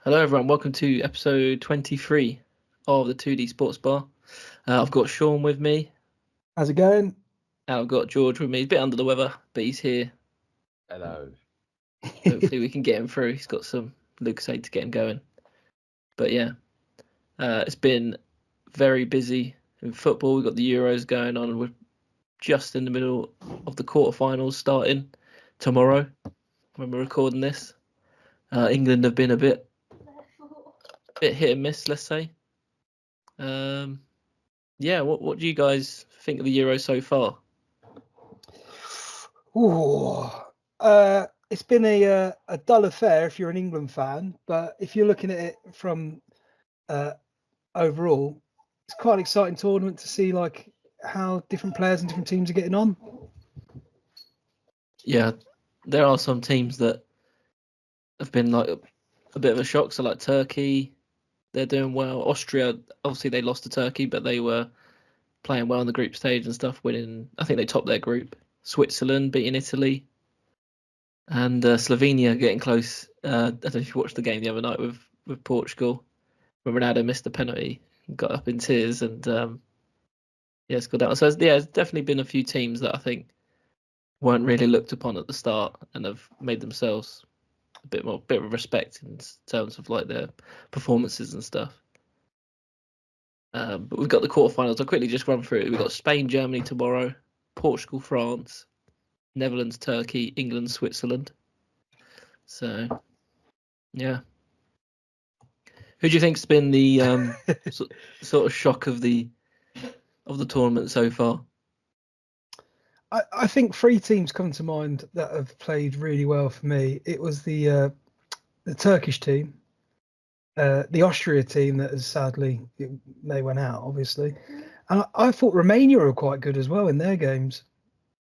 Hello, everyone. Welcome to episode 23 of the 2D Sportsbar. I've got Sean with me. How's it going? And I've got George with me. He's a bit under the weather, but he's here. Hello. Hopefully, we can get him through. He's got some Lucasade to get him going. But yeah, it's been very busy in football. We've got the Euros going on, and we're just in the middle of the quarterfinals starting tomorrow when we're recording this. England have been a bit hit and miss, let's say. Yeah, what do you guys think of the Euro so far? It's been a dull affair if you're an England fan, but if you're looking at it from overall, it's quite an exciting tournament to see like how different players and different teams are getting on. Yeah, there are some teams that have been like a bit of a shock. So like Turkey, they're doing well. Austria, obviously they lost to Turkey, but they were playing well in the group stage and stuff, winning. I think they topped their group. Switzerland beating Italy, and Slovenia getting close. I don't know if you watched the game the other night with Portugal, when Ronaldo missed the penalty, got up in tears, and scored out. So it's definitely been a few teams that I think weren't really looked upon at the start and have made themselves a bit of respect in terms of like their performances and stuff. But we've got the quarterfinals. I'll quickly just run through it. We've got Spain, Germany tomorrow, Portugal, France, Netherlands, Turkey, England, Switzerland. So, yeah. Who do you think's been the sort of shock of the tournament so far? I think three teams come to mind that have played really well for me. It was the Turkish team, the Austria team that has they went out, obviously. And I thought Romania were quite good as well in their games.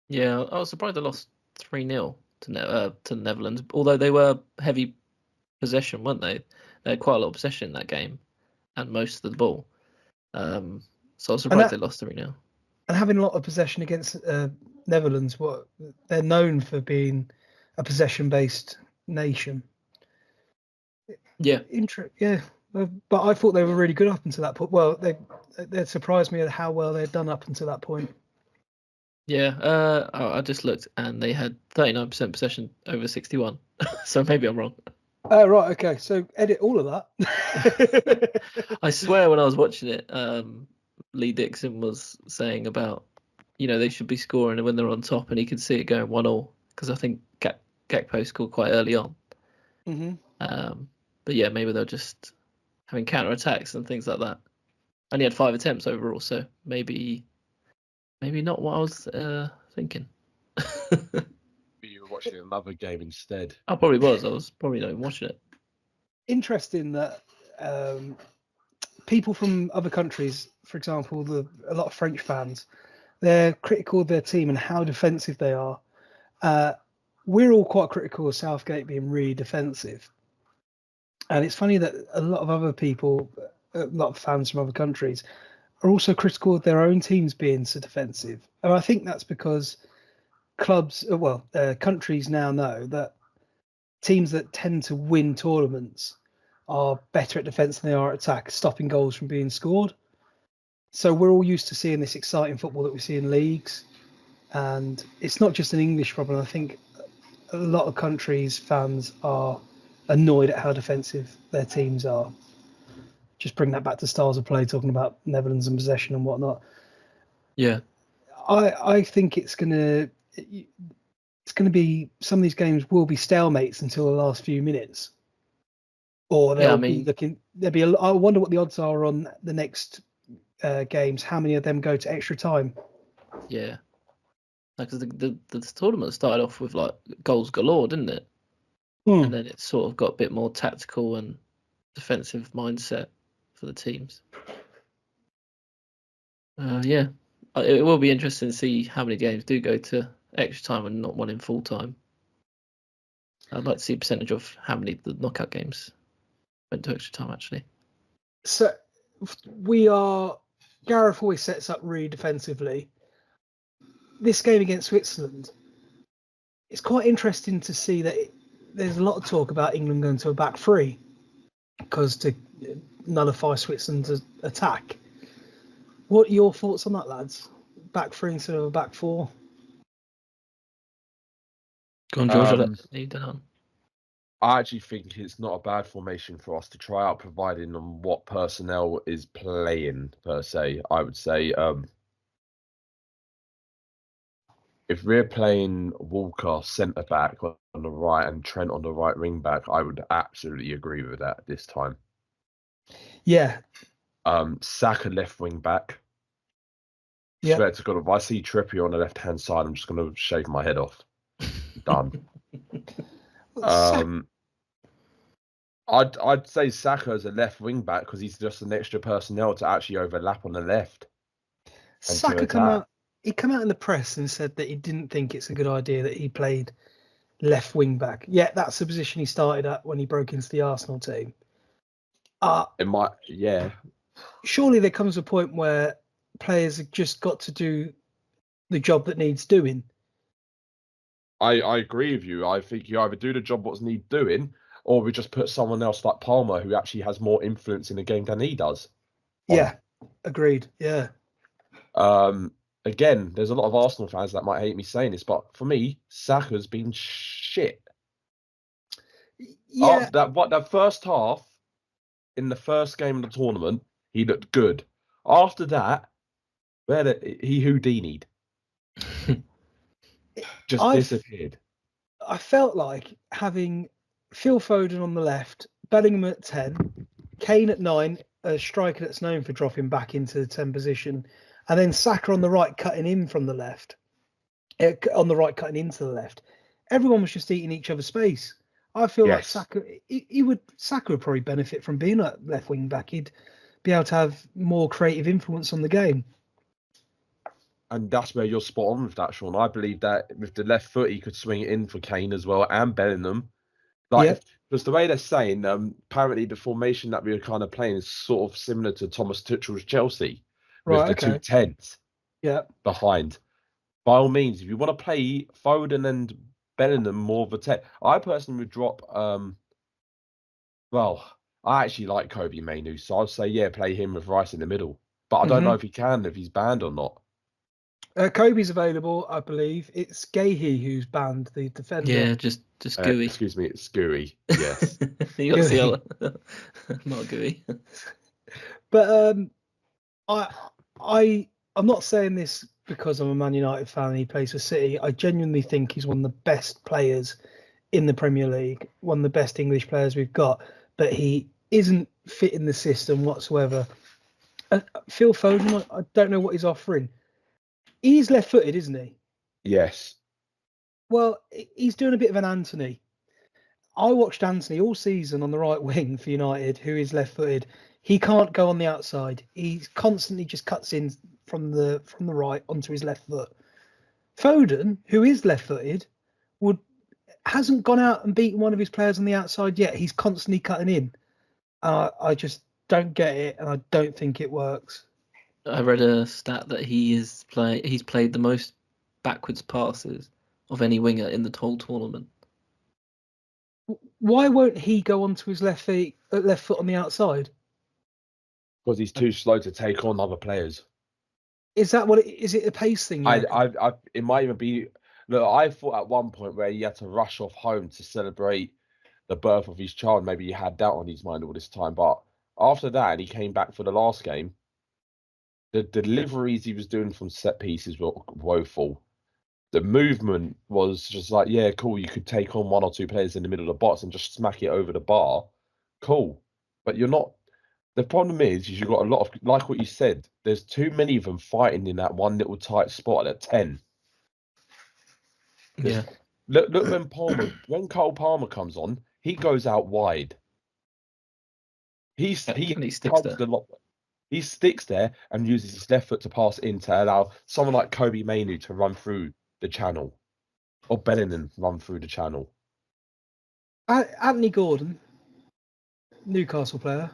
Yeah, I was surprised they lost 3-0 to the Netherlands, although they were heavy possession, weren't they? They had quite a lot of possession in that game and most of the ball. So I was surprised they lost 3-0. And having a lot of possession against Netherlands, they're known for being a possession-based nation. Yeah. But I thought they were really good up until that point. Well, they surprised me at how well they'd done up until that point. Yeah, I just looked and they had 39% possession over 61. So maybe I'm wrong. Oh, right, okay. So edit all of that. I swear when I was watching it, Lee Dixon was saying about, they should be scoring when they're on top, and he could see it going 1-1 because I think Gakpo scored quite early on. Mm-hmm. But yeah, maybe they're just having counter-attacks and things like that. Only had 5 attempts overall, so maybe not what I was thinking. You were watching another game instead. I probably was. I was probably not even watching it. Interesting that people from other countries, for example, a lot of French fans, they're critical of their team and how defensive they are. We're all quite critical of Southgate being really defensive. And it's funny that a lot of other people, a lot of fans from other countries, are also critical of their own teams being so defensive. And I think that's because countries now know that teams that tend to win tournaments are better at defence than they are at attack, stopping goals from being scored. So we're all used to seeing this exciting football that we see in leagues. And it's not just an English problem. I think a lot of countries' fans are annoyed at how defensive their teams are. Just bring that back to styles of play, talking about Netherlands and possession and whatnot. Yeah. I think it's gonna be, some of these games will be stalemates until the last few minutes. Or I wonder what the odds are on the next games. How many of them go to extra time? Yeah. Because the tournament started off with like goals galore, didn't it? And then it sort of got a bit more tactical and defensive mindset for the teams. Yeah, it will be interesting to see how many games do go to extra time and not one in full time. I'd like to see a percentage of how many the knockout games went to extra time, actually. So Gareth always sets up really defensively. This game against Switzerland, it's quite interesting to see that there's a lot of talk about England going to a back three. because to nullify Switzerland's attack. What are your thoughts on that, lads? Back three instead of a back four? Go on, George. I'll let you down. I actually think it's not a bad formation for us to try out, providing on what personnel is playing per se. I would say if we're playing Walker centre back on the right and Trent on the right wing back, I would absolutely agree with that this time. Yeah. Saka left wing back. Yeah. Swear to God, if I see Trippier on the left hand side, I'm just going to shave my head off. Done. I'd say Saka as a left wing back because he's just an extra personnel to actually overlap on the left. Saka come out in the press and said that he didn't think it's a good idea that he played left wing back. Yeah, that's the position he started at when he broke into the Arsenal team. Surely there comes a point where players have just got to do the job that needs doing. I agree with you. I think you either do the job what's need doing, or we just put someone else like Palmer who actually has more influence in the game than he does. Yeah, agreed. Yeah. Again, there's a lot of Arsenal fans that might hate me saying this, but for me, Saka's been shit. Yeah. That first half in the first game of the tournament, he looked good. After that, he Houdini'd. Just disappeared. I felt like having Phil Foden on the left, Bellingham at 10, Kane at 9, a striker that's known for dropping back into the 10 position, and then Saka on the right cutting in from the left, on the right cutting into the left. Everyone was just eating each other's space. I feel like Saka would probably benefit from being a left wing back. He'd be able to have more creative influence on the game. And that's where you're spot on with that, Sean. I believe that with the left foot, he could swing it in for Kane as well and Bellingham. Because the way they're saying, apparently the formation that we were kind of playing is sort of similar to Thomas Tuchel's Chelsea, with the 2 10s behind. By all means, if you want to play Foden and Bellingham more of a 10, I personally would drop. I actually like Kobe Mainoo, so I'd say play him with Rice in the middle. But I don't know if he's banned or not. Kobe's available, I believe. It's Gahey who's banned, the defender. Yeah, just Gooey. Excuse me, it's Gooey. Yes. You got to see not Gooey. But I'm not saying this because I'm a Man United fan and he plays for City. I genuinely think he's one of the best players in the Premier League, one of the best English players we've got. But he isn't fitting the system whatsoever. Phil Foden, I don't know what he's offering. He's left-footed, isn't he? Yes. Well, he's doing a bit of an Anthony. I watched Anthony all season on the right wing for United, who is left-footed. He can't go on the outside. He constantly just cuts in from the right onto his left foot. Foden, who is left-footed, hasn't gone out and beaten one of his players on the outside yet. He's constantly cutting in. I just don't get it, and I don't think it works. I read a stat that he's played the most backwards passes of any winger in the whole tournament. Why won't he go onto his left foot on the outside? Because he's too slow to take on other players. Is that what is it a pace thing? It might even be. Look, I thought at one point where he had to rush off home to celebrate the birth of his child. Maybe he had that on his mind all this time. But after that, and he came back for the last game. The deliveries he was doing from set pieces were woeful. The movement was just like, yeah, cool. You could take on 1 or 2 players in the middle of the box and just smack it over the bar. Cool. But you're not. The problem is you've got a lot of, like what you said, there's too many of them fighting in that one little tight spot at 10. Yeah. Look when Cole Palmer comes on, he goes out wide. He sticks there. He sticks there and uses his left foot to pass in to allow someone like Kobe Mainoo to run through the channel, or Bellingham run through the channel. Anthony Gordon, Newcastle player.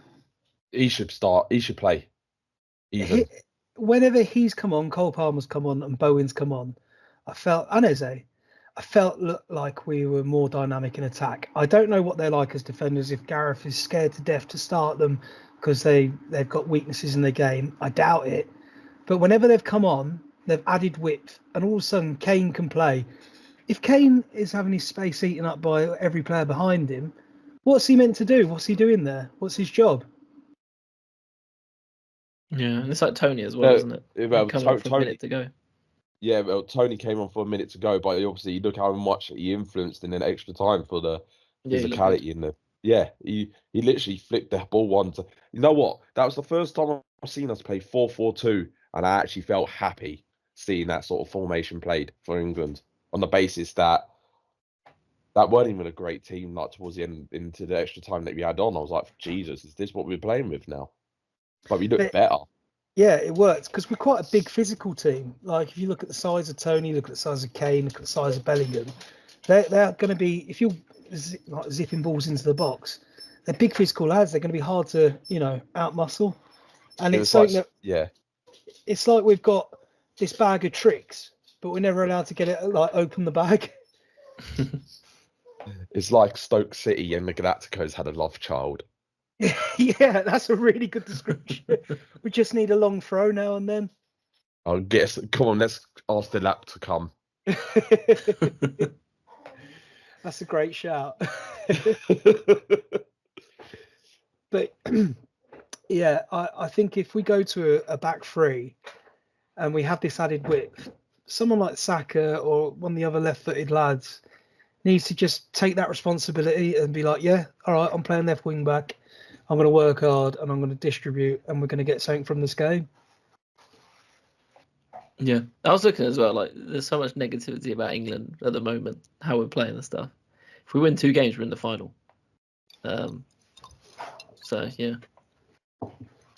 He should start. He should play. Whenever he's come on, Cole Palmer's come on, and Bowen's come on, and Eze, I felt like we were more dynamic in attack. I don't know what they're like as defenders. If Gareth is scared to death to start them because they've got weaknesses in their game, I doubt it. But whenever they've come on, they've added width, and all of a sudden Kane can play. If Kane is having his space eaten up by every player behind him, what's he meant to do? What's he doing there? What's his job? Yeah, and it's like Tony as well, isn't it? Well, He come on for a Tony, minute to go. yeah, well, Tony came on for a minute to go, but obviously you look how much he influenced in an extra time for the Yeah, he looked good. physicality in the. Yeah, he literally flicked the ball one to. You know what? That was the first time I've seen us play 4-4-2, and I actually felt happy seeing that sort of formation played for England on the basis that weren't even a great team. Like towards the end into the extra time that we had on, I was like, Jesus, is this what we're playing with now? But we look better. Yeah, it works because we're quite a big physical team. Like if you look at the size of Tony, look at the size of Kane, look at the size of Bellingham, they're going to be, if you're like zipping balls into the box, they're big physical lads. They're going to be hard to outmuscle. And it's something that it's like we've got this bag of tricks, but we're never allowed to get it open the bag. It's like Stoke City and the Galacticos had a love child. Yeah, that's a really good description. We just need a long throw now and then. I guess. Come on, let's ask the lap to come. That's a great shout. But yeah, I think if we go to a back three and we have this added width, someone like Saka or one of the other left-footed lads needs to just take that responsibility and be like, yeah, all right, I'm playing left wing back. I'm going to work hard and I'm going to distribute and we're going to get something from this game. Yeah, I was looking as well. Like, there's so much negativity about England at the moment, how we're playing and stuff. If we win 2 games, we're in the final. So yeah.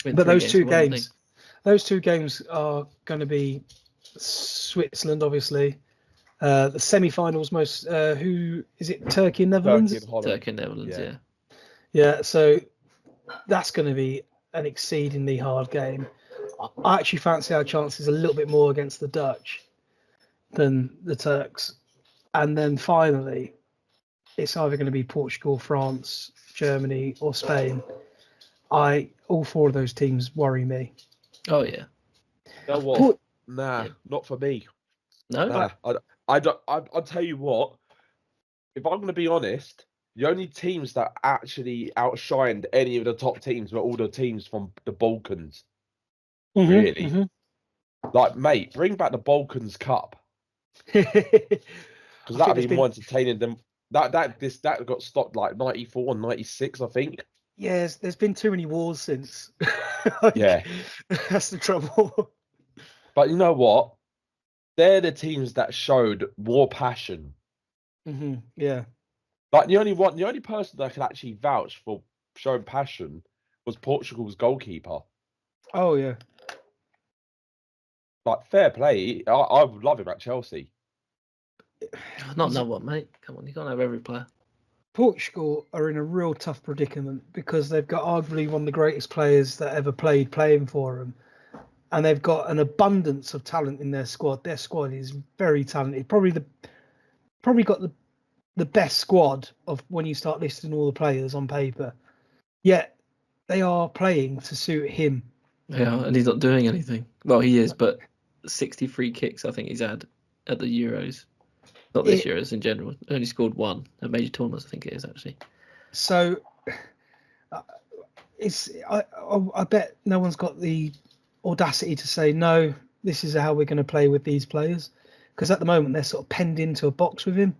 But those two games are going to be Switzerland, obviously. The semi-finals, who is it? Turkey and Netherlands. Turkey and Netherlands, yeah. Yeah, so that's going to be an exceedingly hard game. I actually fancy our chances a little bit more against the Dutch than the Turks. And then finally, it's either going to be Portugal, France, Germany, or Spain. All 4 of those teams worry me. Oh yeah. You know what? Not for me. No. Nah, I'll tell you what. If I'm going to be honest, the only teams that actually outshined any of the top teams were all the teams from the Balkans. Mm-hmm, really, mm-hmm. Like, mate, bring back the Balkans Cup because that'd be more entertaining than that. That got stopped like 94 and 96, I think. Yes, there's been too many wars since. Yeah, that's the trouble. But you know what? They're the teams that showed more passion. Mm-hmm. Yeah. Like the only person that could actually vouch for showing passion was Portugal's goalkeeper. Oh yeah. Like, fair play. I would love him at Chelsea. Not another one, mate. Come on, you can't have every player. Portugal are in a real tough predicament because they've got arguably one of the greatest players that ever played playing for them. And they've got an abundance of talent in their squad. Their squad is very talented. Probably got the best squad of when you start listing all the players on paper. Yet they are playing to suit him. Yeah, and he's not doing anything. Well, he is, but 63 kicks I think he's had at the Euros. Not this Euros in general. Only scored 1 at major tournaments, I think it is actually. So I bet no one's got the audacity to say no, this is how we're going to play with these players, because at the moment they're sort of penned into a box with him.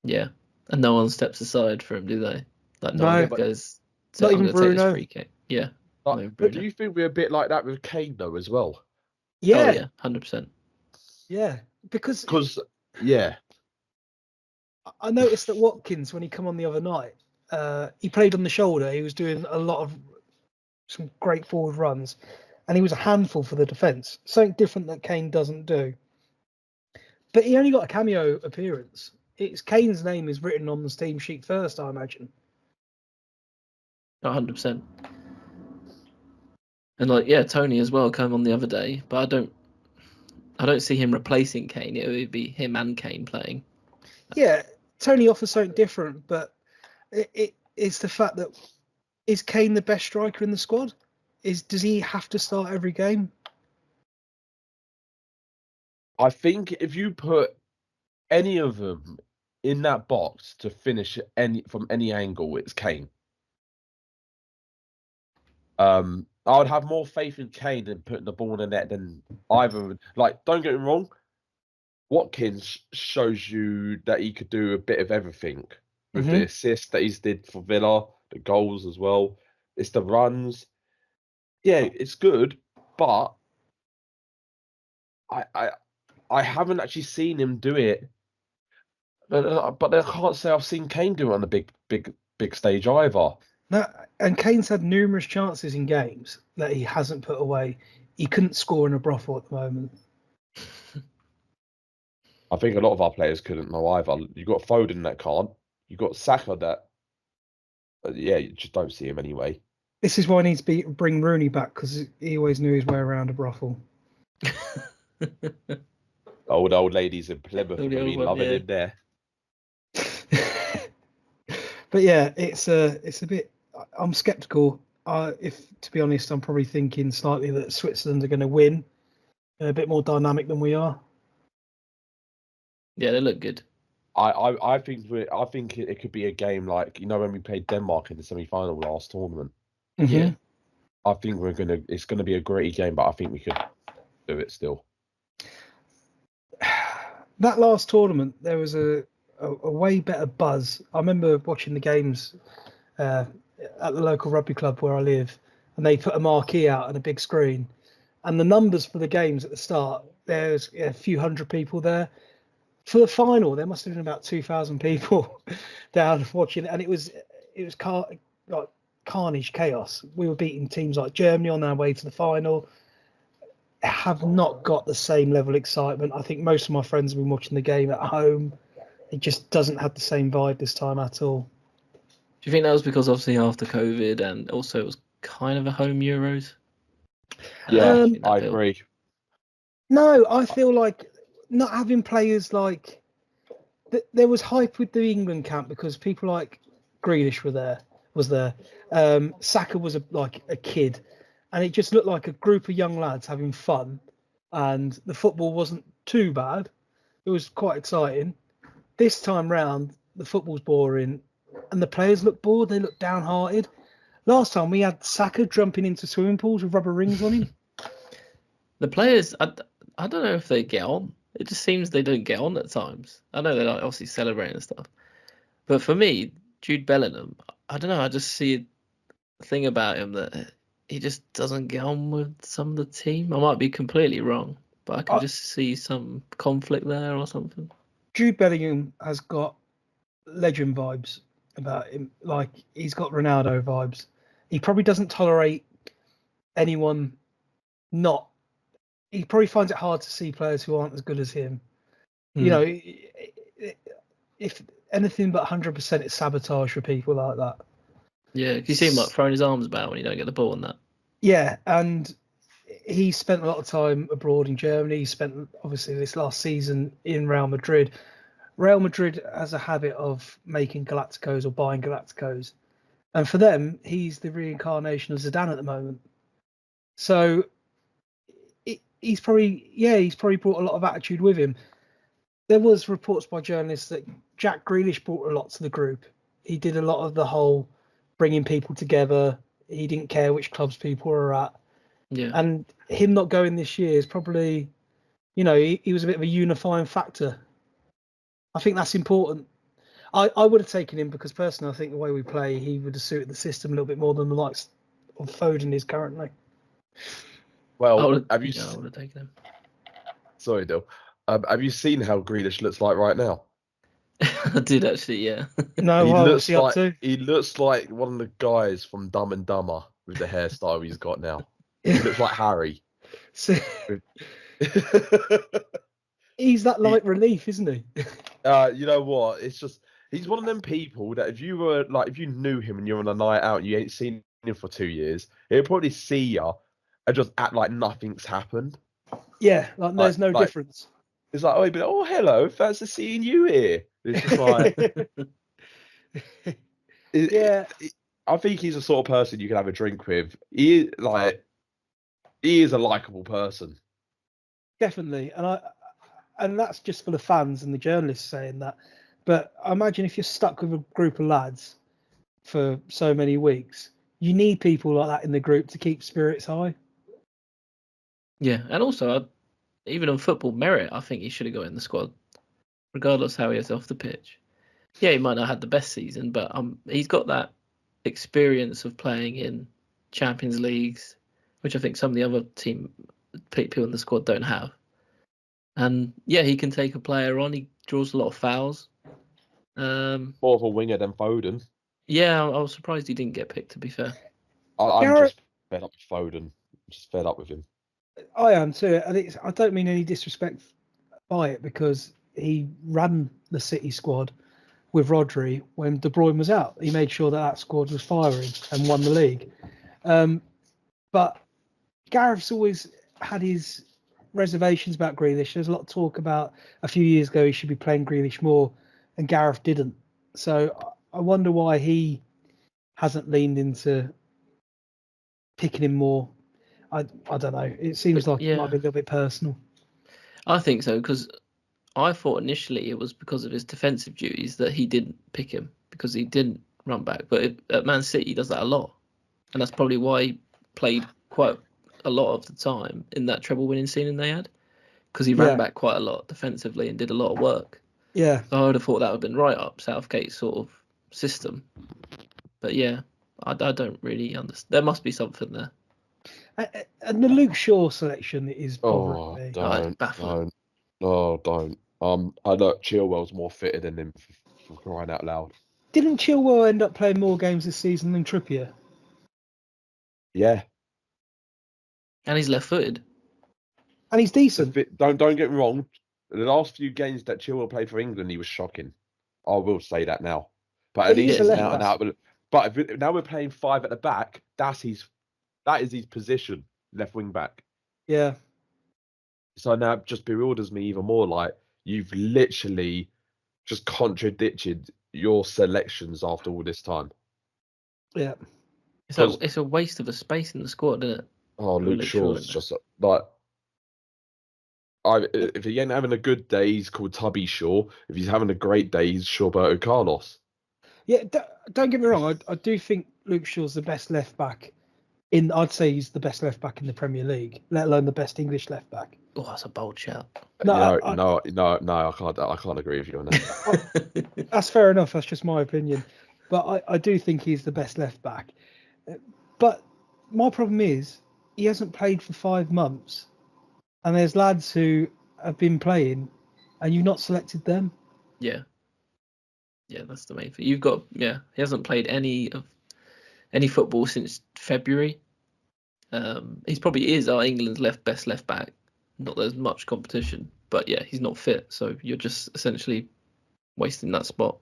Yeah, and no one steps aside for him, do they? Like no one goes. Not even Bruno. Free kick. Yeah. But do you think we're a bit like that with Kane though as well? Yeah. Oh, yeah, 100%. Yeah, because yeah. I noticed that Watkins, when he come on the other night, he played on the shoulder. He was doing a lot of some great forward runs, and he was a handful for the defence. Something different that Kane doesn't do. But he only got a cameo appearance. Kane's name is written on the team sheet first, I imagine. 100%. And Tony as well came on the other day, but I don't see him replacing Kane. It would be him and Kane playing. Yeah, Tony offers something different, but it's the fact that is Kane the best striker in the squad? Does he have to start every game? I think if you put any of them in that box to finish from any angle, it's Kane. I would have more faith in Kane than putting the ball in the net than either. Like, don't get me wrong, Watkins shows you that he could do a bit of everything with the assists that he's did for Villa, the goals as well. It's the runs. Yeah, it's good, but I haven't actually seen him do it. But I can't say I've seen Kane do it on the big stage either. No, and Kane's had numerous chances in games that he hasn't put away. He couldn't score in a brothel at the moment. I think a lot of our players couldn't know either. You got Foden that can't. You got Saka that. Yeah, you just don't see him anyway. This is why I need to bring Rooney back, because he always knew his way around a brothel. Old ladies in Plymouth will be loving him there. But yeah, it's a bit. I'm sceptical. If to be honest, I'm probably thinking slightly that Switzerland are going to win. They're a bit more dynamic than we are. Yeah, they look good. I think it could be a game like when we played Denmark in the semi-final last tournament. Mm-hmm. Yeah, I think it's gonna be a gritty game, but I think we could do it still. That last tournament, there was a way better buzz. I remember watching the games at the local rugby club where I live, and they put a marquee out on a big screen, and the numbers for the games at the start, there's a few hundred people there. For the final, there must have been about 2,000 people down watching, and it was like carnage, chaos. We were beating teams like Germany on their way to the final. Have not got the same level of excitement. I think most of my friends have been watching the game at home. It just doesn't have the same vibe this time at all. Do you think that was because obviously after COVID and also it was kind of a home Euros? Yeah, I agree. No, I feel like not having players like there was hype with the England camp because people like Grealish was there. Saka was like a kid, and it just looked like a group of young lads having fun, and the football wasn't too bad. It was quite exciting. This time round, the football's boring, and the players look bored. They look downhearted. Last time we had Saka jumping into swimming pools with rubber rings on him. The players, I don't know if they get on. It just seems they don't get on at times. I know they're obviously celebrating and stuff, but for me, Jude Bellingham, I don't know. I just see a thing about him that he just doesn't get on with some of the team. I might be completely wrong, but I can just see some conflict there or something. Jude Bellingham has got legend vibes about him. Like, he's got Ronaldo vibes. He probably doesn't tolerate anyone not. He probably finds it hard to see players who aren't as good as him. You know, if anything but 100%, it's sabotage for people like that. Yeah, you see him like throwing his arms about when you don't get the ball and that. Yeah, and he spent a lot of time abroad in Germany. He spent, obviously, this last season in Real Madrid. Real Madrid has a habit of making Galacticos or buying Galacticos. And for them, he's the reincarnation of Zidane at the moment. So he's probably brought a lot of attitude with him. There was reports by journalists that Jack Grealish brought a lot to the group. He did a lot of the whole bringing people together. He didn't care which clubs people were at. Yeah. And him not going this year is probably, he was a bit of a unifying factor. I think that's important. I would have taken him because personally, I think the way we play, he would have suited the system a little bit more than the likes of Foden is currently. Well, I would have taken him. Sorry, Dill. Have you seen how Grealish looks like right now? I did actually, yeah. No, what's he up to? He looks like one of the guys from Dumb and Dumber with the hairstyle he's got now. He looks like Harry. So, he's that light relief, isn't he? You know what? It's just he's one of them people that if you knew him and you're on a night out and you ain't seen him for 2 years, he'll probably see you and just act like nothing's happened. Yeah, like there's no difference. It's like, oh, hello, fancy seeing you here. It's just like, Yeah. I think he's the sort of person you can have a drink with. He is a likable person. Definitely, and that's just for the fans and the journalists saying that. But I imagine if you're stuck with a group of lads for so many weeks, you need people like that in the group to keep spirits high. Yeah, and also, even on football merit, I think he should have got in the squad, regardless how he is off the pitch. Yeah, he might not have had the best season, but he's got that experience of playing in Champions Leagues, which I think some of the other people in the squad don't have. And yeah, he can take a player on. He draws a lot of fouls. More of a winger than Foden. Yeah, I was surprised he didn't get picked, to be fair. I'm just fed up with Foden. I'm just fed up with him. I am too. And I don't mean any disrespect by it, because he ran the City squad with Rodri when De Bruyne was out. He made sure that squad was firing and won the league. But Gareth's always had his reservations about Grealish. There's a lot of talk about a few years ago he should be playing Grealish more, and Gareth didn't. So I wonder why he hasn't leaned into picking him more. I don't know. It seems like it might be a little bit personal. I think so, because I thought initially it was because of his defensive duties that he didn't pick him, because he didn't run back. But at Man City, he does that a lot. And that's probably why he played quite a lot of the time in that treble winning season they had, because he ran back quite a lot defensively and did a lot of work. Yeah. So I would have thought that would have been right up Southgate's sort of system. But yeah, I don't really understand. There must be something there. And the Luke Shaw selection is bothering me. Don't. I know Chilwell's more fitted than him, for crying out loud. Didn't Chilwell end up playing more games this season than Trippier? Yeah. And he's left-footed. And he's decent. Don't get me wrong. The last few games that Chilwell played for England, he was shocking. I will say that now. But at least now we're playing five at the back. That is his position, left wing back. Yeah. So now it just bewilders me even more. Like, you've literally just contradicted your selections after all this time. Yeah. It's a waste of a space in the squad, isn't it? Oh, Luke Shaw's just like, if he ain't having a good day, he's called Tubby Shaw. If he's having a great day, he's Shawberto Carlos. Yeah, don't get me wrong. I do think Luke Shaw's the best left back. I'd say he's the best left back in the Premier League, let alone the best English left back. Oh, that's a bold shout. No, I can't agree with you on that. That's fair enough. That's just my opinion. But I do think he's the best left back. But my problem is he hasn't played for 5 months, and there's lads who have been playing, and you've not selected them. Yeah, that's the main thing. He hasn't played any football since February. He probably is our England's best left back. Not there's much competition, but yeah, he's not fit, so you're just essentially wasting that spot.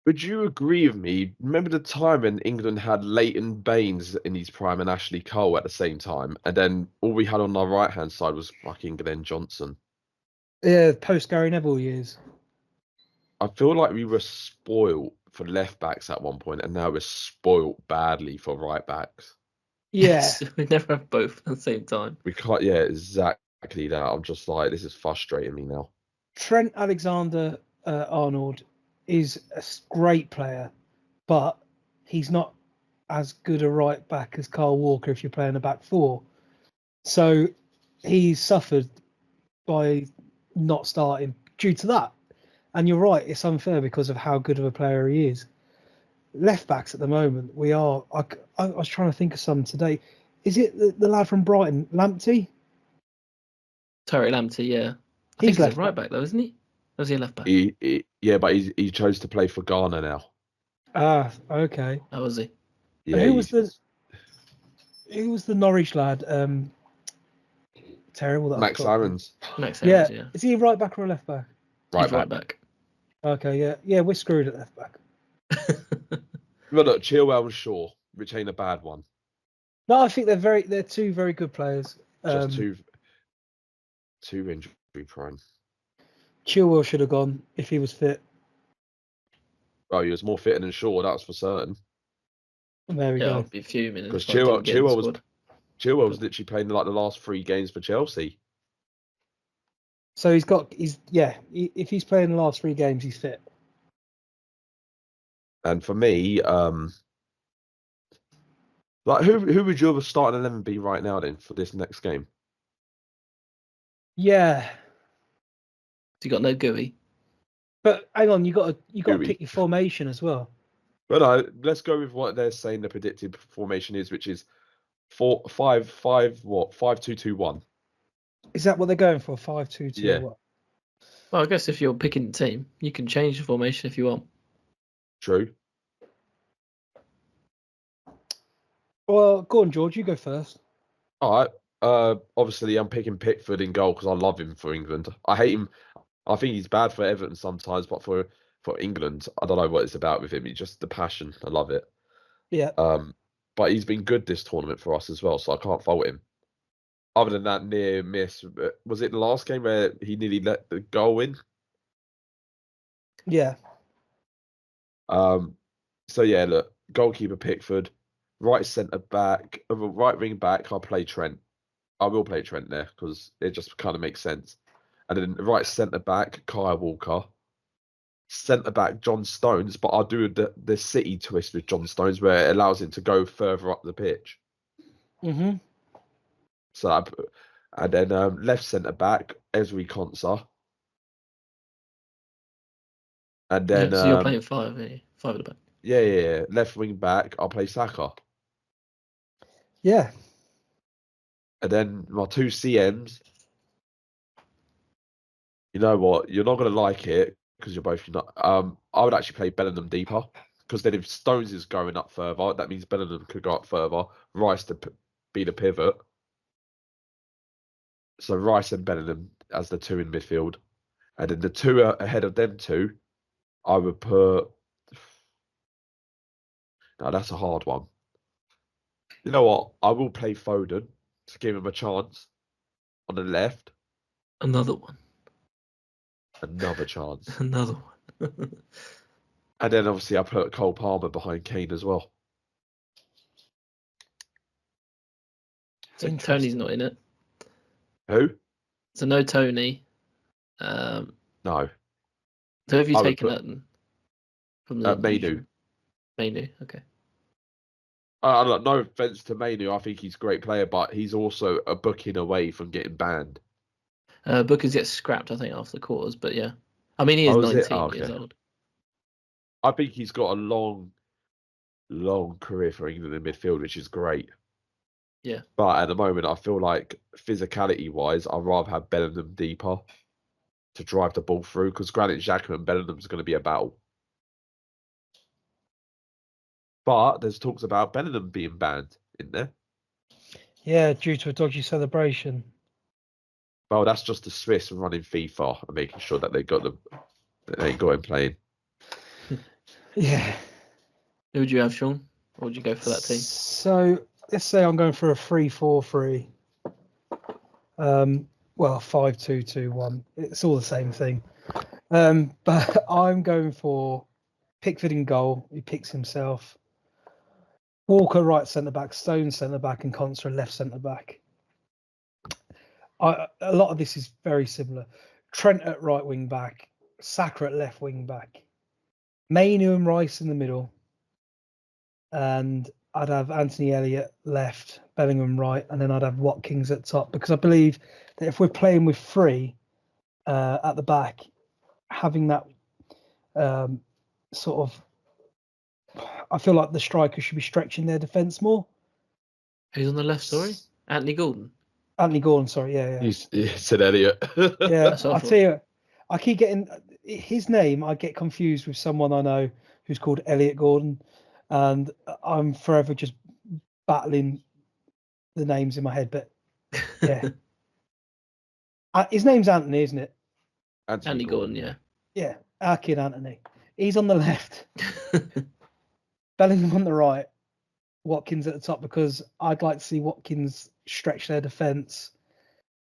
Would you agree with me? Remember the time when England had Leighton Baines in his prime and Ashley Cole at the same time, and then all we had on our right hand side was fucking Glenn Johnson. Yeah, post Gary Neville years. I feel like we were spoilt for left backs at one point, and now we're spoilt badly for right backs. Yeah, Yes, we never have both at the same time. We can't. Yeah, exactly that. I'm just like, this is frustrating me now. Trent Alexander-Arnold is a great player, but he's not as good a right back as Kyle Walker if you're playing a back four. So he's suffered by not starting due to that. And you're right, it's unfair because of how good of a player he is. Left backs at the moment, I was trying to think of some today. Is it the lad from Brighton, Lamptey? Terry Lamptey, yeah. I He's think he's a right back though, isn't he? Or is he a left back? But he chose to play for Ghana now. Ah, okay. Oh, was he? Yeah. Who was the Norwich lad? Terrible. That Max Simons. Max Simons, yeah. Is he a right back or a left back? He's right back. Okay, yeah, we're screwed at left back. But look, Chilwell and Shaw, which ain't a bad one. No, I think they're two very good players. Just two injury prone. Chilwell should have gone if he was fit. Oh, he was more fit than Shaw, that's for certain. And there we Yeah, go. I'd be fuming Because if I didn't get in the squad. Chilwell was literally playing like the last 3 games for Chelsea. So if he's playing the last 3 games, he's fit. And for me, like who would your starting 11 be right now then for this next game? Yeah, You got no GUI. but hang on, you got to Gooey. pick your formation as well. But no, let's go with what they're saying the predicted formation is, which is 5-2-2-1. Is that what they're going for? 5-2-2. Yeah. What? Well, I guess if you're picking the team, you can change the formation if you want. True. Well, go on, George. You go first. All right. Obviously, I'm picking Pickford in goal because I love him for England. I hate him. I think he's bad for Everton sometimes, but for England, I don't know what it's about with him. He's just the passion. I love it. Yeah. But he's been good this tournament for us as well, so I can't fault him. Other than that near miss, was it the last game where he nearly let the goal in? Yeah. So yeah, look, goalkeeper Pickford, right centre back, right wing back. I'll play Trent. I will play Trent there because it just kind of makes sense. And then right centre back, Kyle Walker. Centre back, John Stones, but I'll do the City twist with John Stones where it allows him to go further up the pitch. Mm-hmm. So, and then left centre back, Ezri Konsa. And then So you're playing 5, aren't you? 5 at the back. Yeah. Left wing back, I'll play Saka. Yeah. And then my 2 CMs. You know what? You're not gonna like it because you're both not. I would actually play Bellingham deeper because then if Stones is going up further, that means Bellingham could go up further. Rice to be the pivot. So Rice and Bellingham as the 2 in midfield, and then the 2 ahead of them 2, I would put. Now that's a hard one. You know what? I will play Foden to give him a chance on the left. Another one. Another chance. Another one. And then obviously I put Cole Palmer behind Kane as well. So Tony's not in it. Who? So no Tony. No. So have you I would taken put- that from the Mainu. Mainu, okay. No offense to Mainu, I think he's a great player, but he's also a booking away from getting banned. Bookers gets scrapped, I think, after the quarters, but yeah. I mean, he is Oh, is it? 19 Oh, okay. years old. I think he's got a long career for England in midfield, which is great. Yeah. But at the moment, I feel like physicality-wise, I'd rather have Bellingham deeper to drive the ball through because Granit Xhaka and Bellingham's going to be a battle. But there's talks about Bellingham being banned in there. Yeah, due to a dodgy celebration. Well, that's just the Swiss running FIFA and making sure that they ain't got him playing. Yeah. Who would you have, Sean? Or would you go for that team? So let's say I'm going for a 3-4-3. Well, 5-2-2-1. It's all the same thing. But I'm going for Pickford in goal. He picks himself. Walker right centre back, Stones centre back, and Konsa left centre back. A lot of this is very similar. Trent at right wing back, Saka at left wing back, Mainu and Rice in the middle, and I'd have Anthony Elliott left, Bellingham right, and then I'd have Watkins at top because I believe that if we're playing with 3 at the back, having that sort of, I feel like the strikers should be stretching their defence more. Who's on the left, sorry? Anthony Gordon? Anthony Gordon, sorry, yeah. It's an Elliot. Yeah, That's what I I thought. tell you, I keep getting his name. I get confused with someone I know who's called Elliot Gordon, and I'm forever just battling the names in my head. But yeah, his name's Anthony, isn't it? Anthony Gordon, yeah. Yeah, our kid Anthony. He's on the left, Bellingham on the right, Watkins at the top because I'd like to see Watkins stretch their defence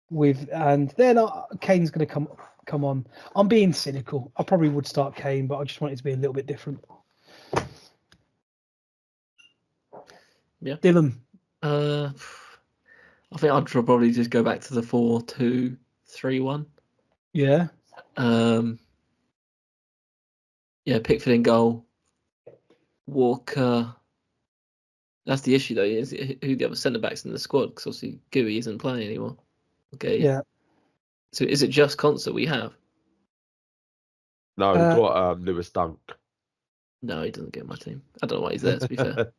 with, and then Kane's going to come come on. I'm being cynical. I probably would start Kane, but I just want it to be a little bit different. Yeah. Dylan. I think I'd probably just go back to the 4-2-3-1. Yeah. Pickford in goal. Walker. That's the issue, though, is who the other centre-backs in the squad, because obviously Gooey isn't playing anymore. Okay. Yeah. So is it just Concert we have? No, we've got Lewis Dunk. No, he doesn't get my team. I don't know why he's there, to be fair.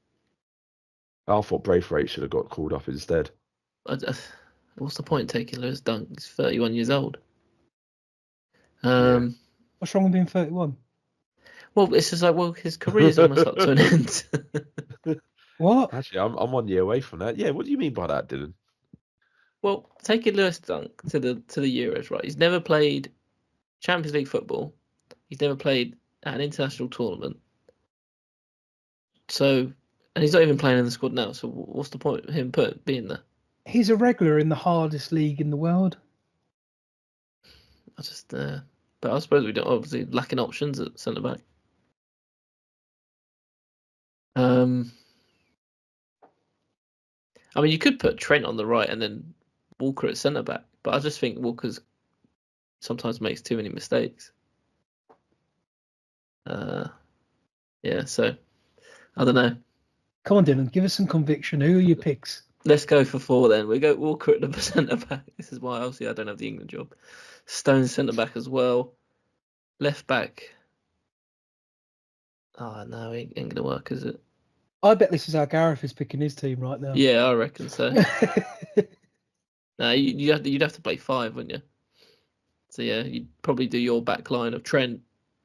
I thought Braithwaite should have got called up instead. What's the point taking Lewis Dunk? He's 31 years old. Yeah. What's wrong with being 31? Well, it's just like, well, his career's almost up to an end. What? Actually, I'm 1 year away from that. Yeah, what do you mean by that, Dylan? Well, taking Lewis Dunk to the Euros, right? He's never played Champions League football. He's never played at an international tournament. So, and he's not even playing in the squad now. So, what's the point of him being there? He's a regular in the hardest league in the world. But I suppose we don't, obviously lacking options at centre back. I mean, you could put Trent on the right and then Walker at centre back, but I just think Walker's sometimes makes too many mistakes. So I don't know. Come on, Dylan, give us some conviction. Who are your picks? Let's go for 4 then. We go Walker at the centre back. This is why obviously I don't have the England job. Stone centre back as well. Left back. Oh no, it ain't gonna work, is it? I bet this is how Gareth is picking his team right now. Yeah, I reckon so. No, you'd have to play 5, wouldn't you? So yeah, you'd probably do your back line of Trent,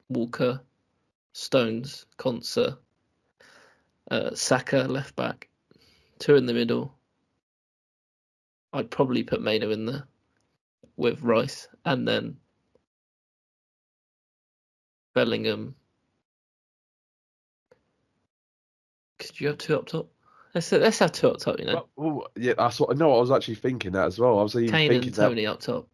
Walker, Stones, Konsa, Saka left back, 2 in the middle. I'd probably put Maino in there with Rice, and then Bellingham. Could you have 2 up top? Let's have 2 up top. You know, Well, yeah, that's what. No, I was actually thinking that as well. I was even Kane thinking and Tony up top.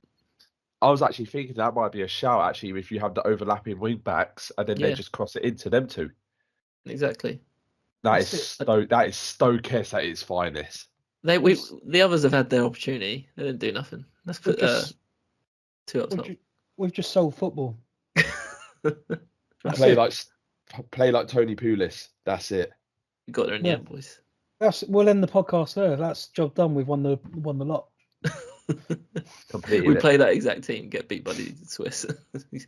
I was actually thinking that might be a shout actually if you have the overlapping wing backs and then they just cross it into them two. Exactly. That is Stoke-esque at its finest. The others have had their opportunity. They didn't do nothing. Let's put 2 up top. We've just sold football. Play like Tony Pulis. That's it. You got there in the end, boys. We'll end the podcast there. That's job done. We've won the lot. Completed We it. play that exact team, get beat by the Swiss.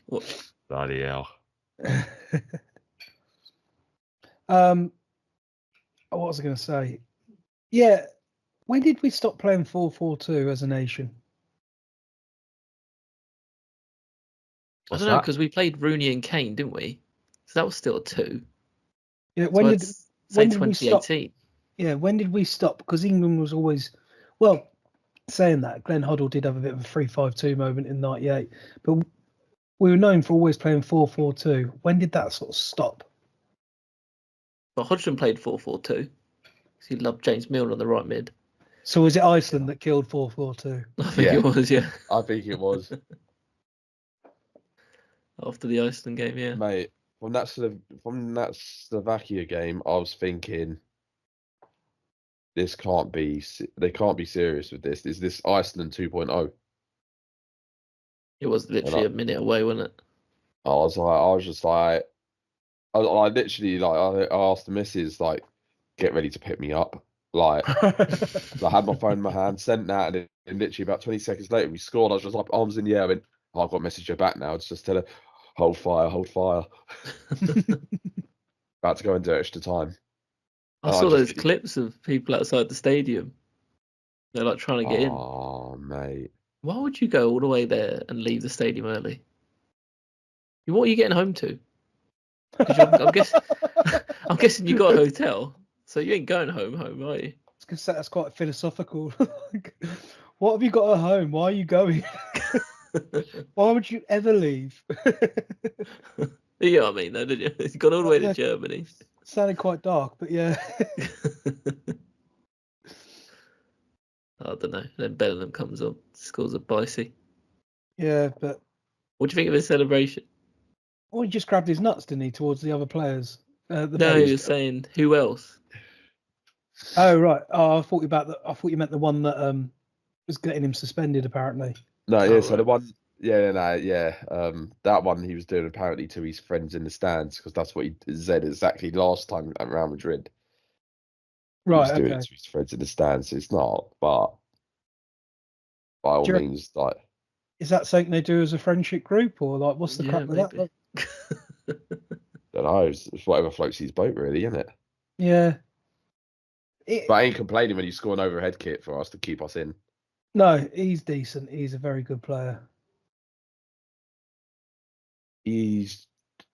Watch. Bloody hell. What was I going to say? Yeah, when did we stop playing 4-4-2 as a nation? I don't know, because we played Rooney and Kane, didn't we? So that was still a 2. Yeah, when did we 2018? stop? Yeah, when did we stop? Because England was always, saying that, Glenn Hoddle did have a bit of a 3-5-2 moment in '98, but we were known for always playing 4-4-2. When did that sort of stop? But Hodgson played 4-4-2. He loved James Milner on the right mid. So was it Iceland that killed 4-4-2? I think it was, yeah. I think it was. After the Iceland game, yeah. Mate, from that Slovakia game, I was thinking, they can't be serious with this. Is this Iceland 2.0? It was literally a minute away, wasn't it? I was literally I asked the missus, like, get ready to pick me up. Like, I had my phone in my hand, sent that, and literally about 20 seconds later we scored. I was just like arms in the air, and I've got to message her back now. It's just tell her, hold fire. About to go into extra time. I saw those clips of people outside the stadium. They're like trying to get in. Oh, mate. Why would you go all the way there and leave the stadium early? What are you getting home to? I'm guessing you got a hotel, so you ain't going home, are you? That's quite philosophical. What have you got at home? Why are you going? Why would you ever leave? You know what I mean, though, didn't you? You've gone all the way to Germany. Sounded quite dark, but yeah. I don't know. Then Bellingham comes on, scores a bicey. Yeah, but What do you think of his celebration? Well, he just grabbed his nuts, didn't he, towards the other players? No, he was saying who else? Oh right. Oh, I thought you meant the one that was getting him suspended. Apparently. No, yeah. Oh, So the right. one, yeah, no, yeah. That one he was doing apparently to his friends in the stands because that's what he said exactly last time at Real Madrid. He was Right. doing Okay. it to his friends in the stands. It's not, but by all Do you reckon- means, like, Is that something they do as a friendship group, or like what's the Yeah, crack with that? maybe. don't know. It's whatever floats his boat, really, isn't it? Yeah. But I ain't complaining when he's scoring overhead kick for us to keep us in. No, he's decent. He's a very good player. He's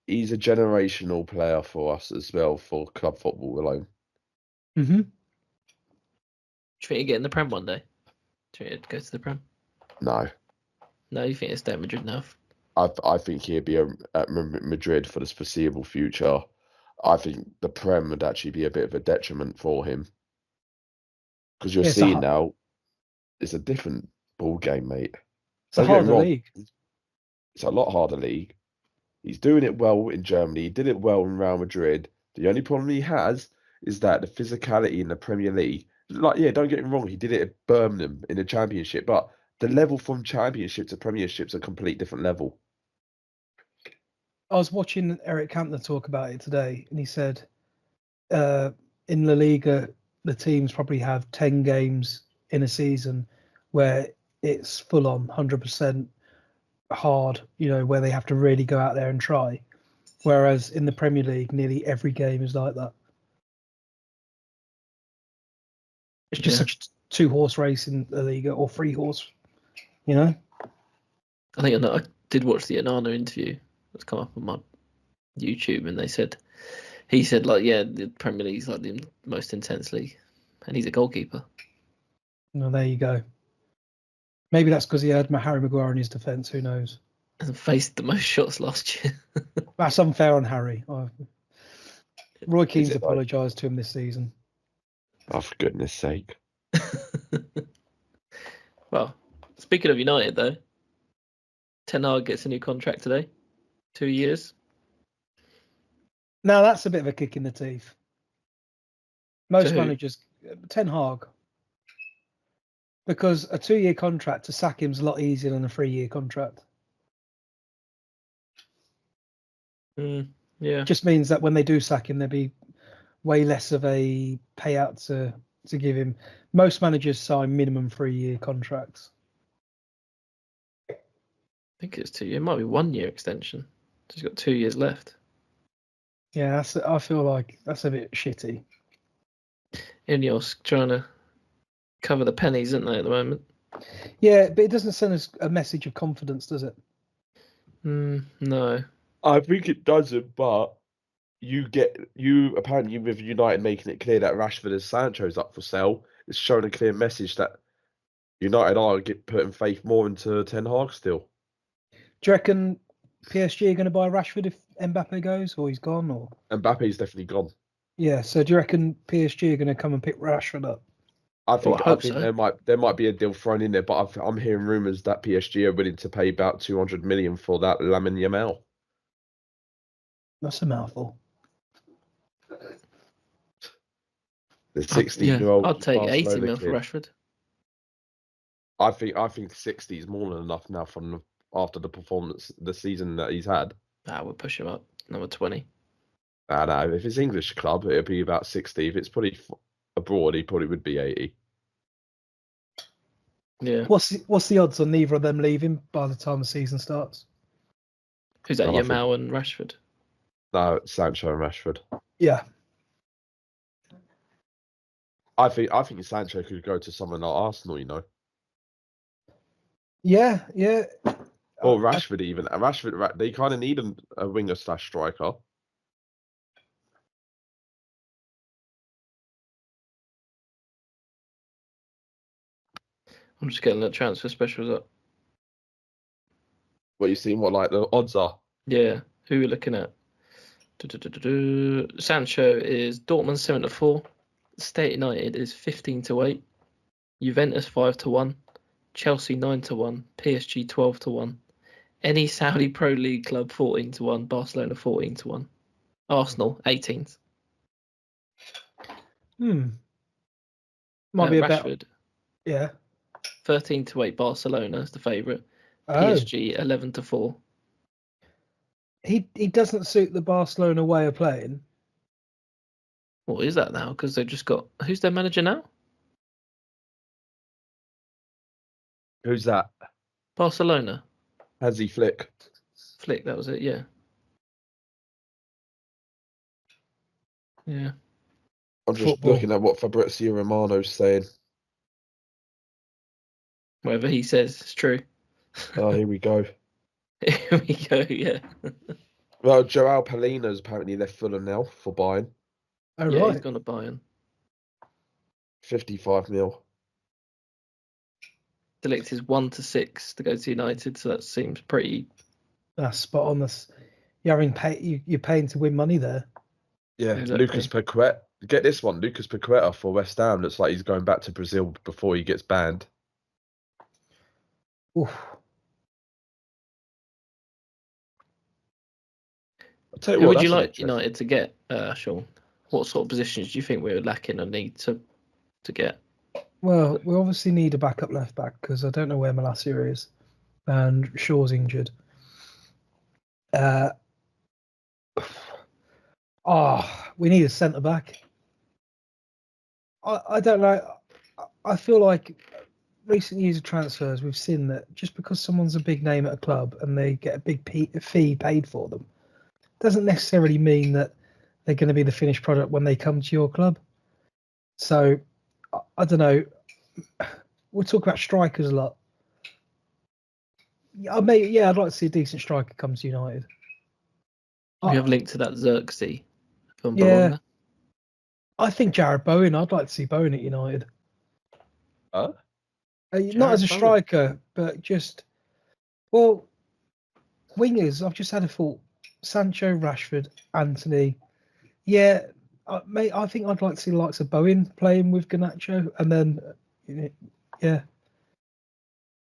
a generational player for us as well for club football alone. Mm-hmm. Do you think he'd get in the Prem one day? Do you think he'd go to the Prem? No, No, you think it's stay at Madrid now? I think he'd be at Madrid for the foreseeable future. I think the Prem would actually be a bit of a detriment for him because you're Yeah, seeing now it's a different ball game, mate. it's a Don't get me harder wrong, league. it's a lot harder league. He's doing it well in Germany. He did it well in Real Madrid. The only problem he has is that the physicality in the Premier League. Like, yeah, don't get me wrong, he did it at Birmingham in the Championship, but the level from Championship to Premiership's a complete different level. I was watching Eric Cantona talk about it today, and he said in La Liga, the teams probably have 10 games in a season where it's full on 100% hard, where they have to really go out there and try. Whereas in the Premier League, nearly every game is like that. It's just such a 2-horse race in La Liga, or 3-horse, I think I did watch the Onana interview that's come up on my YouTube, and he said like, yeah, the Premier League's like the most intense league, and he's a goalkeeper. Well, there you go. Maybe that's because he had Harry Maguire in his defence. Who knows? And faced the most shots last year. That's unfair on Harry. Roy Keane's it like- apologised to him this season. Oh, for goodness sake. Well, speaking of United, though, Ten Hag gets a new contract today, 2 years. Now that's a bit of a kick in the teeth. Most who? managers, Ten Hag, because a 2-year contract to sack him's a lot easier than a 3-year contract. Yeah. Just means that when they do sack him, there'll be way less of a payout to give him. Most managers sign minimum 3-year contracts. I think it's 2 years. It might be 1 year extension. He's got 2 years left. Yeah, I feel like that's a bit shitty. Ineos trying to cover the pennies, isn't they, at the moment? Yeah, but it doesn't send us a message of confidence, does it? No. I think it doesn't, but apparently with United making it clear that Rashford and Sancho's up for sale, it's showing a clear message that United are putting faith more into Ten Hag still. Do you reckon PSG are going to buy Rashford if Mbappe goes, or he's gone, or? Mbappe's definitely gone. Yeah, so do you reckon PSG are going to come and pick Rashford up? I think hope so. there might be a deal thrown in there, but I'm hearing rumours that PSG are willing to pay about 200 million for that Lamine Yamal. That's a mouthful. The 16-year-old. I'd take 80 Barcelona mil for kid. Rashford. I think 60 is more than enough now after the performance, the season that he's had. We'll push him up. Number 20. I know. If it's English club, it'll be about 60. If it's probably abroad, he probably would be 80. Yeah. What's the odds on neither of them leaving by the time the season starts? Who's that, No, I Yamal and Rashford? No, Sancho and Rashford. Yeah. I think Sancho could go to someone like Arsenal, Yeah. Or Rashford even. Rashford, they kind of need a winger / striker. I'm just getting the transfer specials up. What you seen? What like the odds are? Yeah. Who are we looking at? Sancho is Dortmund 7-4. State United is 15-8. Juventus 5-1. Chelsea 9-1. PSG 12-1. Any Saudi Pro League club 14-1, Barcelona 14-1, Arsenal 18s. Might be a bet. Rashford Yeah. 13-8, Barcelona is the favourite. Oh. PSG 11-4. He doesn't suit the Barcelona way of playing. What is that now? Because they've just got, who's their manager now? Who's that? Barcelona. Hansi Flick. Flick, that was it. Yeah. Yeah. I'm just Football. looking at what Fabrizio Romano's saying. Whatever he says is true. Oh, here we go. Here we go. Yeah. Well, Joao Palina's apparently left Fulham now for Bayern. Oh, Yeah, right. he's gone to Bayern. 55 mil. Delict is 1-6 to go to United, so that seems pretty. That's spot on. You're paying to win money there. Yeah, Exactly. Lucas Paqueta. Get this one. Lucas Paqueta for West Ham looks like he's going back to Brazil before he gets banned. Oof. I'll tell you Who what, would you that's an like interesting- United to get, Sean? What sort of positions do you think we're lacking or need to get? Well, we obviously need a backup left back because I don't know where Malacia is, and Shaw's injured. We need a centre back. I don't know. I feel like recent years of transfers, we've seen that just because someone's a big name at a club and they get a big fee paid for them, doesn't necessarily mean that they're going to be the finished product when they come to your club. So, I don't know. We'll talk about strikers a lot. I'd like to see a decent striker come to United. We have linked to that Xerxes from Yeah. Bologna. I think Jared Bowen. I'd like to see Bowen at United. Huh? Not as a Bowen. striker, but just, well, wingers. I've just had a thought. Sancho, Rashford, Anthony. Yeah, mate, I think I'd like to see the likes of Bowen playing with Garnacho, and then, yeah.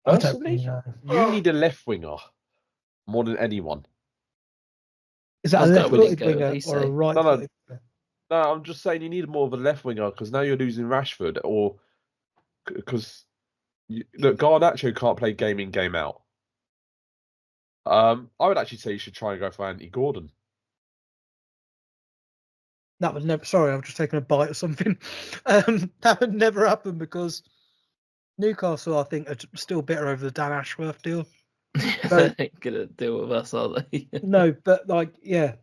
I don't Personally, really know. you need a left winger more than anyone. Is that a Let's go with left-footed Nico, winger he or a say. right-footed winger? No, I'm just saying you need more of a left winger because now you're losing Rashford or because look, Garnacho can't play game in, game out. I would actually say you should try and go for Anthony Gordon. That would never. Sorry, I've just taken a bite or something. That would never happen because Newcastle, I think, are still bitter over the Dan Ashworth deal. They ain't gonna deal with us, are they? No, but like, yeah,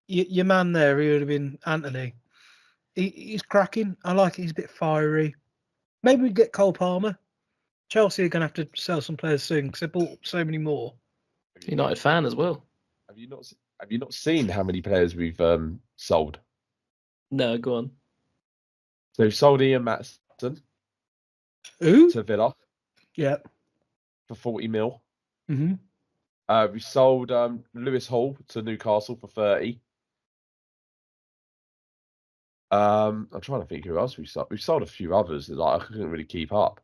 your man there, he would have been Anthony. He's cracking. I like it. He's a bit fiery. Maybe we get Cole Palmer. Chelsea are going to have to sell some players soon because they bought so many more. United fan as well. Have you not seen how many players we've sold? No, go on. So we've sold Ian Maatson Who? to Villa Yeah. for 40 mil. Mm-hmm. We sold Lewis Hall to Newcastle for 30. I'm trying to think who else we sold. We've sold a few others that I couldn't really keep up.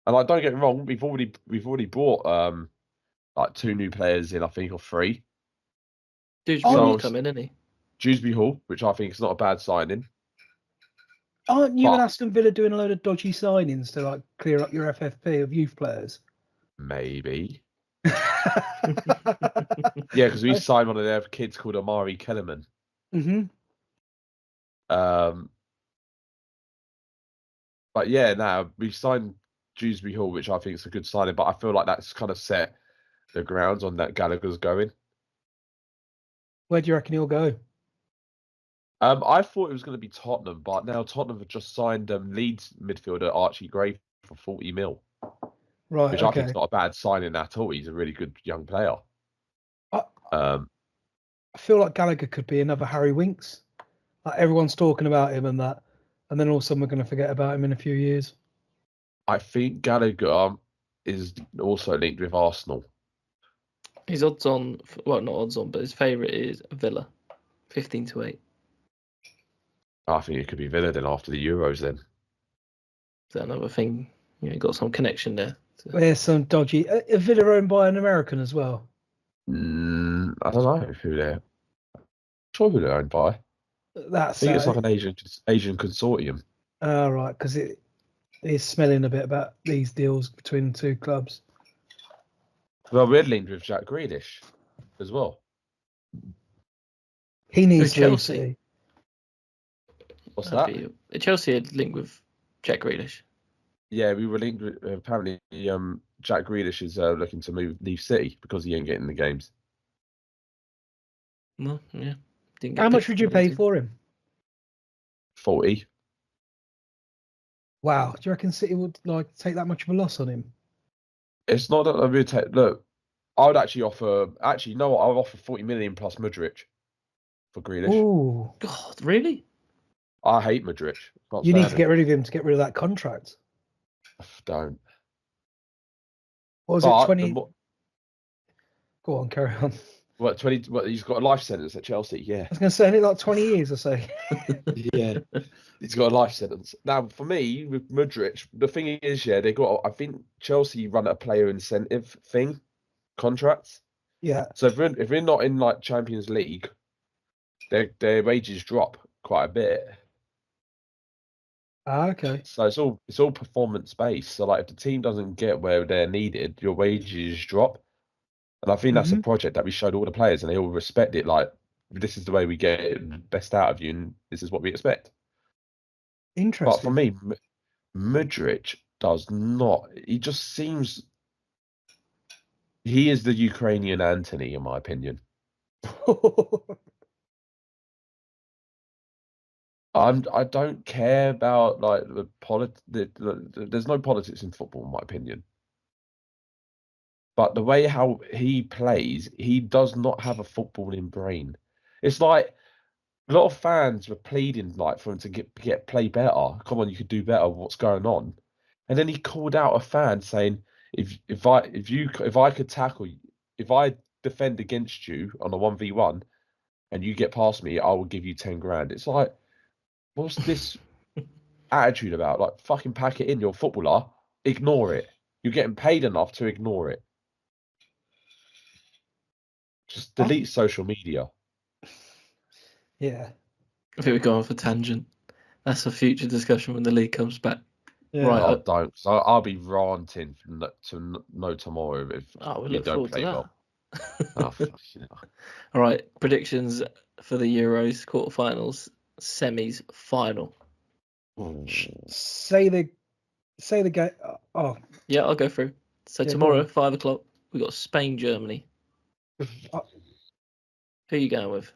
And like, don't get me wrong, we've already brought like 2 new players in, I think, or 3. Dewsbury Oh, Hall's come in, isn't he? Dewsbury Hall, which I think is not a bad signing. Aren't you and But- Aston Villa doing a load of dodgy signings to like clear up your FFP of youth players? Maybe. Yeah, because we signed one of their kids called Amari Kellerman. Mm-hmm. But yeah, now we signed Dewsbury Hall, which I think is a good signing. But I feel like that's kind of set the grounds on that Gallagher's going. Where do you reckon he'll go? I thought it was going to be Tottenham, but now Tottenham have just signed Leeds midfielder Archie Gray for 40 mil, Right. which I think is not a bad signing at all. He's a really good young player. I feel like Gallagher could be another Harry Winks. Like everyone's talking about him and that, and then all of a sudden we're going to forget about him in a few years. I think Gallagher is also linked with Arsenal. His odds on, well, not odds on, but his favourite is Villa, 15-8. I think it could be Villa then after the Euros then. Is that another thing? Got some connection there. There's some dodgy. Villa owned by an American as well. I don't know who they're. Sure who they're owned by. I That's think it's like an Asian consortium. right, because it is smelling a bit about these deals between the two clubs. Well, we're linked with Jack Grealish as well. He needs to leave Chelsea. City. What's that? Chelsea had linked with Jack Grealish. Yeah, we were linked with apparently. Jack Grealish is looking to leave City because he ain't getting the games. Well, yeah. Didn't get How much picked would you for pay anything. for him? 40. Wow. Do you reckon City would like take that much of a loss on him? It's not that I would take. Look, I would actually offer. Actually, no, I would offer 40 million plus Mudryk for Grealish. Ooh. God, really? I hate Mudryk. Can't You need stand to him. get rid of him to get rid of that contract. Don't. What was But it, 20? Go on, carry on. What 20? What, he's got a life sentence at Chelsea. Yeah. I was going to say, isn't it like 20 years or so? Yeah. He's got a life sentence. Now, for me, with Mudryk, the thing is, yeah, they got. I think Chelsea run a player incentive thing, contracts. Yeah. So if we're not in like Champions League, their wages drop quite a bit. Okay. So it's all performance based. So like if the team doesn't get where they're needed, your wages drop. And I think that's a project that we showed all the players, and they all respect it. Like this is the way we get the best out of you, and this is what we expect. Interesting. But for me, Mudryk does not. He just seems. He is the Ukrainian Anthony, in my opinion. I don't care about like there's no politics in football, in my opinion. But the way how he plays, he does not have a footballing brain. It's like a lot of fans were pleading like for him to get play better. Come on, you could do better. What's going on? And then he called out a fan saying, if I could tackle you, if I defend against you on a 1v1 and you get past me, I will give you 10 grand. It's like, what's this attitude about? Like, fucking pack it in. You're a footballer. Ignore it. You're getting paid enough to ignore it. Just delete social media. Yeah. I think we're going off a tangent. That's a future discussion when the league comes back. Yeah. Right. Oh, don't. So I'll be ranting to no tomorrow if we we look don't forward play to that. well. Oh, fuck, you know. All right. Predictions for the Euros, quarterfinals, semis, final. Say the game. Oh, Yeah, I'll go through. So Yeah, go tomorrow, on. 5:00, we got Spain, Germany. Oh. Who are you going with?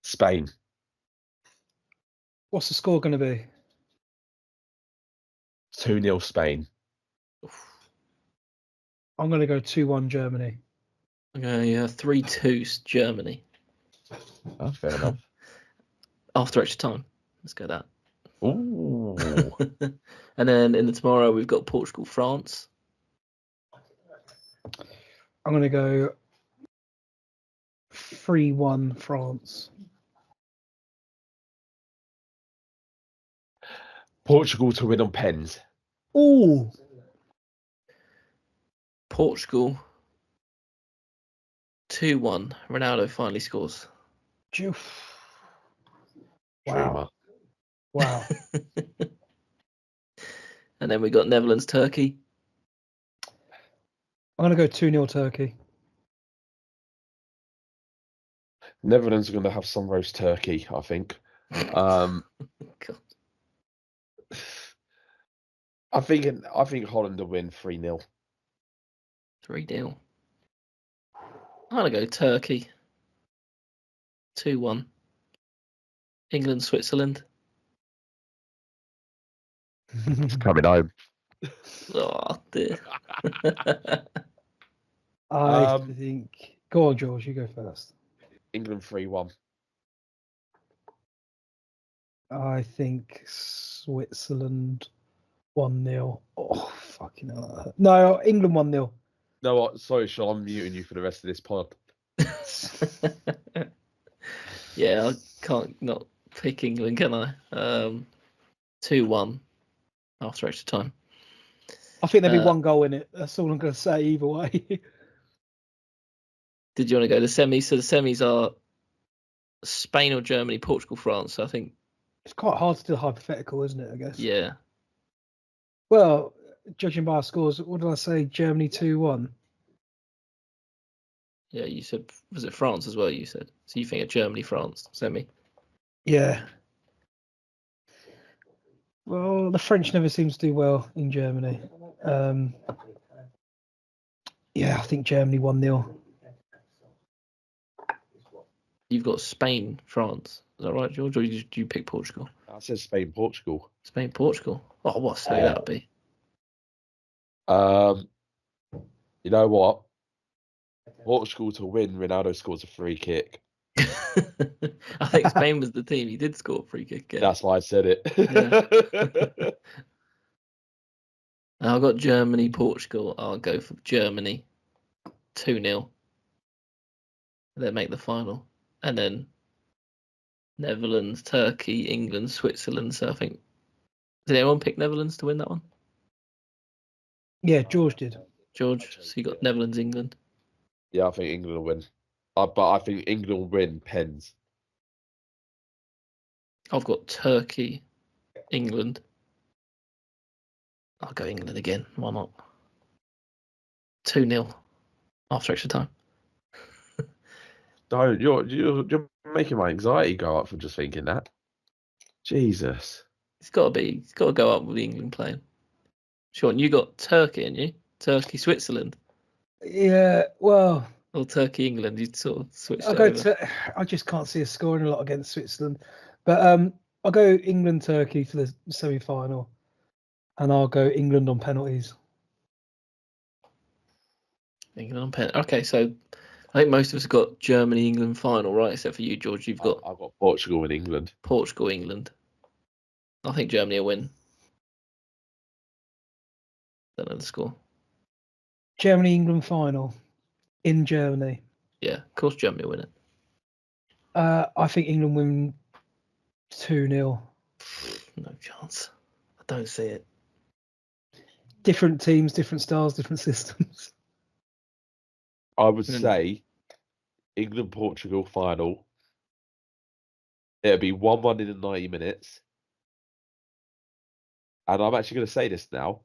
Spain. What's the score going to be? 2-0 Spain. I'm going to go 2-1 Germany. I'm going 3-2 Germany. Oh, fair enough. After extra time. Let's go that. Ooh. And then in the tomorrow, we've got Portugal, France. I'm going to go 3-1 France. Portugal to win on pens. Ooh. Portugal 2-1. Ronaldo finally scores. Wow. Wow. And then we got Netherlands, Turkey. I'm going to go 2-0 Turkey. Netherlands are going to have some roast turkey, I think. God. I think Holland will win 3-0. 3-0. I'm going to go Turkey 2-1. England, Switzerland. Coming home. Oh, dear. I think. Go on, George. You go first. England 3-1. I think Switzerland 1-0. Oh, fucking hell. No, England 1-0. No, what? Sorry, Sean. I'm muting you for the rest of this pod. Yeah, I can't not pick England, can I? 2-1 after extra time. I think there'll be one goal in it. That's all I'm going to say either way. Did you want to go to the semis? So the semis are Spain or Germany, Portugal, France. So I think, It's quite hard to do hypothetical, isn't it? I guess. yeah. Well, judging by our scores, what did I say? Germany 2-1. Yeah, you said, was it France as well, you said? So you think of Germany, France, semi? Yeah. Well, the French never seem to do well in Germany. Yeah, I think Germany 1-0. You've got Spain, France. Is that right, George? Or do you pick Portugal? I said Spain, Portugal. Spain, Portugal. Oh, what a say Yeah. that would be. You know what? Portugal to win, Ronaldo scores a free kick. I think Spain was the team. He did score a free kick again. That's why I said it. Yeah. I've got Germany, Portugal. I'll go for Germany 2-0. They make the final. And then Netherlands, Turkey, England, Switzerland. So I think, did anyone pick Netherlands to win that one? Yeah, George did. George, so you got Netherlands, England. Yeah, I think England will win. But I think England will win pens. I've got Turkey, England. I'll go England again. Why not? 2-0 after extra time. No, you're making my anxiety go up for just thinking that. Jesus. It's got to go up with England playing. Sean, you got Turkey, and you Turkey, Switzerland, Yeah, well, or Turkey, England. You sort of switched I'll it go over. I just can't see us scoring a lot against Switzerland. But I'll go England, Turkey for the semi-final. And I'll go England on penalties. England on pen. Okay, so I think most of us have got Germany, England final, right? Except for you, George. You've got I've got Portugal and England. Portugal, England. I think Germany will win. Don't know the score. Germany, England final in Germany. Yeah, of course Germany will win it. I think England win 2-0. No chance. I don't see it. Different teams, different styles, different systems. I would say England Portugal final. It'll be 1-1 in the 90 minutes. And I'm actually going to say this now.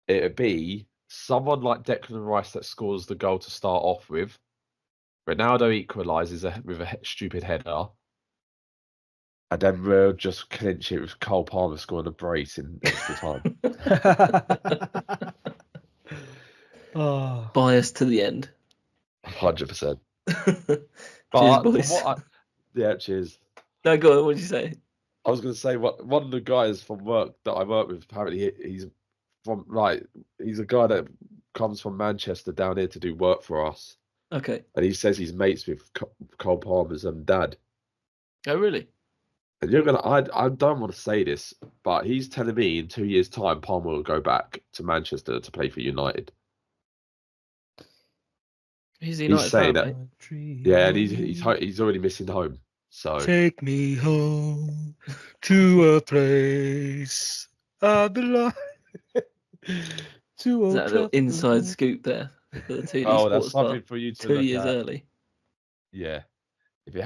It'll be someone like Declan Rice that scores the goal to start off with. Ronaldo equalises with a stupid header. And then we'll just clinch it with Cole Palmer scoring a brace in extra time. Oh. Bias to the end. 100%. Cheers, But boys. yeah, cheers. No, go on. What did you say? I was going to say one of the guys from work that I work with. Apparently, he's a guy that comes from Manchester down here to do work for us, Okay. and he says he's mates with Cole Palmer's dad. Oh, really? And I don't want to say this, but he's telling me in 2 years' time, Palmer will go back to Manchester to play for United. He's a United saying fan, that. mate. Yeah, and he's already missing home. So Take me home to a place I belong. Is that a little inside scoop there for the 2D that's Sports something Bar? for you to 2 look years at. early. Yeah.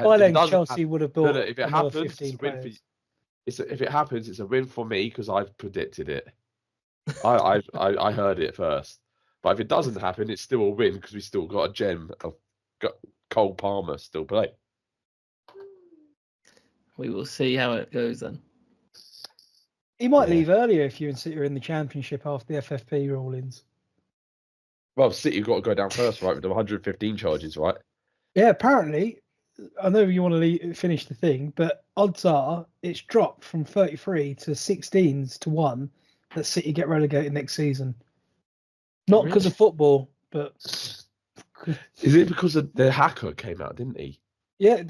By then, Chelsea would have bought if it another happens, 15 players. if it happens, it's a win for me because I've predicted it. I heard it first. But if it doesn't happen, it's still a win because we still got a gem of Cole Palmer still play. We will see how it goes then. He might leave earlier if you and City are in the Championship after the FFP rulings. Well, City have got to go down first, right, with the 115 charges, right? Yeah, apparently, I know you want to finish the thing, but odds are it's dropped from 33 to 16s to 1 that City get relegated next season. Not because of football, but... Is it because of the hacker came out, didn't he? Yeah.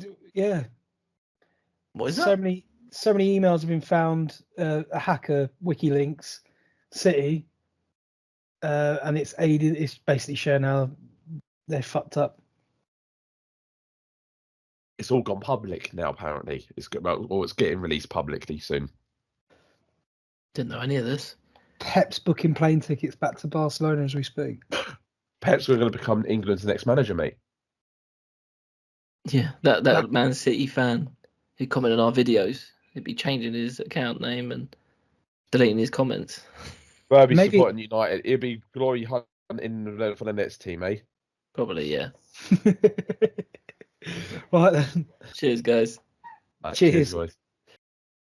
What is so that? So many emails have been found, a hacker, WikiLeaks, City, and it's basically showing how they're fucked up. It's all gone public now, apparently. It's getting released publicly soon. Didn't know any of this. Pep's booking plane tickets back to Barcelona as we speak. Pep's going to become England's next manager, mate. Yeah, that Man City fan who commented on our videos, he'd be changing his account name and deleting his comments. Where be Maybe- supporting United. It'd be glory hunting for the next team, eh? Probably, yeah. Right then. Cheers, guys. Right, Cheers. guys.